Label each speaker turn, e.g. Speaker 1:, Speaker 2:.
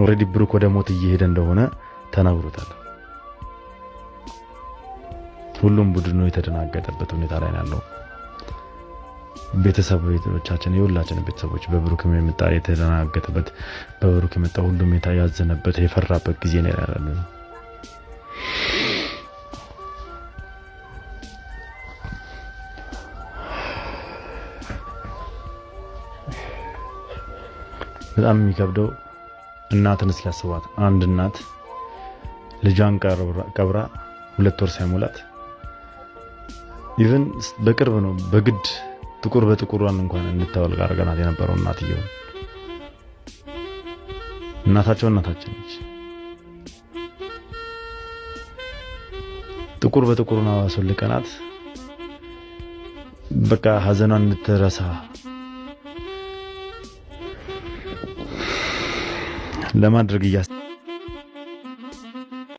Speaker 1: ኦሬዲ ብሩክ ወደ ሞት እየሄደ እንደሆነ ተናግሮታል። ሁሉም ቡድኑ የተደናገጠበት ሁኔታ ላይ ነው። ቤተሰቦቻችን የሁላችን ቤተሰቦች በብሩክ የመጣ የተደናገጠበት በብሩክ የመጣ ሁሉም ያዘነበት የፈራበት ጊዜ ነው ያለው። በጣም የሚከብደው እናትን ሲያስባት አንድ እናት ልጇን ቀብራ 2 ወር ሳይሞላት ኢቭን በቅርብ ነው በግድ ጥቁር በጥቁሯን እንኳን እንታወልጋ አርገናት የነበረው እናትየው እናታችን ነች። ጥቁር በጥቁሩና አስወልቀናት በቃ ሀዘኗን እንድትረሳ ለማድረግ